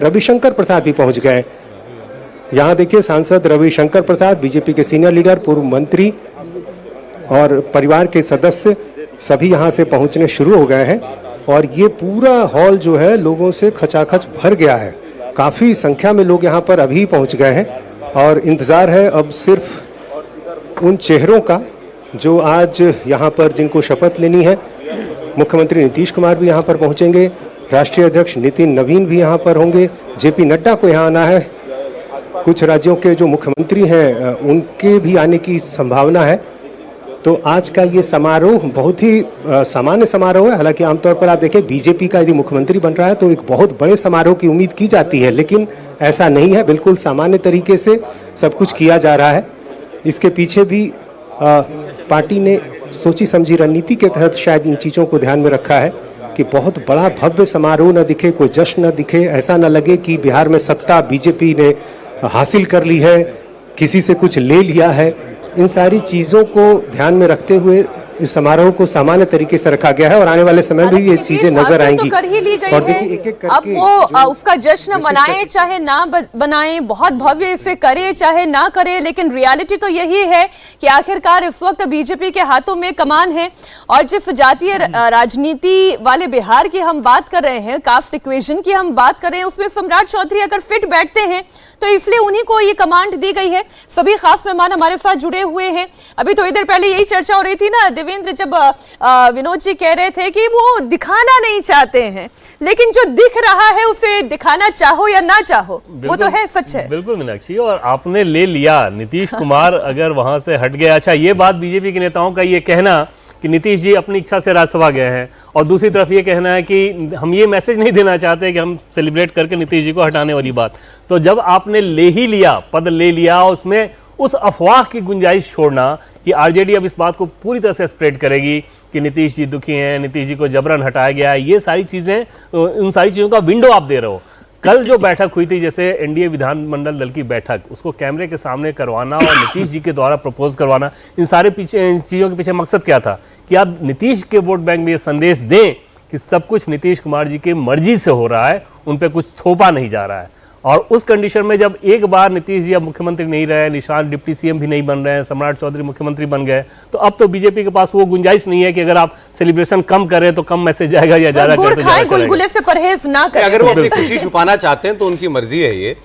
रविशंकर प्रसाद भी पहुंच गए। यहाँ देखिए सांसद रविशंकर प्रसाद, बीजेपी के सीनियर लीडर, पूर्व मंत्री और परिवार के सदस्य सभी यहाँ से पहुँचने शुरू हो गए हैं और ये पूरा हॉल जो है लोगों से खचाखच भर गया है। काफ़ी संख्या में लोग यहाँ पर अभी पहुँच गए हैं और इंतज़ार है अब सिर्फ उन चेहरों का जो आज यहाँ पर जिनको शपथ लेनी है। मुख्यमंत्री नीतीश कुमार भी यहाँ पर पहुँचेंगे, राष्ट्रीय अध्यक्ष नितिन नवीन भी यहाँ पर होंगे, जेपी नड्डा को यहाँ आना है, कुछ राज्यों के जो मुख्यमंत्री हैं उनके भी आने की संभावना है। तो आज का ये समारोह बहुत ही सामान्य समारोह है। हालांकि आमतौर पर आप देखें बीजेपी का यदि मुख्यमंत्री बन रहा है तो एक बहुत बड़े समारोह की उम्मीद की जाती है, लेकिन ऐसा नहीं है। बिल्कुल सामान्य तरीके से सब कुछ किया जा रहा है। इसके पीछे भी पार्टी ने सोची समझी रणनीति के तहत शायद इन चीज़ों को ध्यान में रखा है कि बहुत बड़ा भव्य समारोह न दिखे, कोई जश्न न दिखे, ऐसा न लगे कि बिहार में सत्ता बीजेपी ने हासिल कर ली है, किसी से कुछ ले लिया है। इन सारी चीज़ों को ध्यान में रखते हुए इस समारोह को सामान्य तरीके से रखा गया है और आने वाले समय में भी ये चीजें नजर आएंगी। तो कर ही ली गई और है। देखिए एक अब वो उसका जश्न मनाए चाहे ना बनाए, बहुत भव्य इसे करे चाहे ना करे, लेकिन रियलिटी तो यही है कि आखिरकार इस वक्त बीजेपी के हाथों में कमान है। और जिस जातीय राजनीति वाले बिहार की हम बात कर रहे हैं, कास्ट इक्वेशन की हम बात कर रहे हैं, उसमें सम्राट चौधरी अगर फिट बैठते हैं तो इसलिए उन्हीं को ये कमांड दी गई है। सभी खास मेहमान हमारे साथ जुड़े हुए हैं। अभी थोड़ी देर पहले यही चर्चा हो रही थी ना देवेंद्र, जब विनोद जी कह रहे थे कि वो दिखाना नहीं चाहते हैं, लेकिन जो दिख रहा है उसे दिखाना चाहो या ना चाहो वो तो है, सच है। बिल्कुल मीनाक्षी, और आपने ले लिया नीतीश कुमार अगर वहां से हट गया। अच्छा, ये बात बीजेपी के नेताओं का ये कहना कि नीतीश जी अपनी इच्छा से राज्यसभा गए हैं, और दूसरी तरफ ये कहना है कि हम ये मैसेज नहीं देना चाहते कि हम सेलिब्रेट करके नीतीश जी को हटाने वाली बात। तो जब आपने ले ही लिया, पद ले लिया, उसमें उस अफवाह की गुंजाइश छोड़ना कि आरजेडी अब इस बात को पूरी तरह से स्प्रेड करेगी कि नीतीश जी दुखी हैं, नीतीश जी को जबरन हटाया गया है, ये सारी चीज़ें, उन सारी चीज़ों का विंडो आप दे रहे हो। कल जो बैठक हुई थी, जैसे एनडीए विधानमंडल दल की बैठक, उसको कैमरे के सामने करवाना और नीतीश जी के द्वारा प्रपोज करवाना, इन सारे चीज़ों के पीछे मकसद क्या था कि आप नीतीश के वोट बैंक में ये संदेश दें कि सब कुछ नीतीश कुमार जी की मर्जी से हो रहा है, उन पर कुछ थोपा नहीं जा रहा है। और उस कंडीशन में जब एक बार नीतीश जी अब मुख्यमंत्री नहीं रहे, निशांत डिप्टी सीएम भी नहीं बन रहे हैं, सम्राट चौधरी मुख्यमंत्री बन गए, तो अब तो बीजेपी के पास वो गुंजाइश नहीं है कि अगर आप सेलिब्रेशन कम करें तो कम मैसेज जाएगा या ज्यादा करें तो गुलगुले से परहेज ना करें। अगर वो अपनी खुशी छुपाना चाहते हैं तो उनकी मर्जी है ये।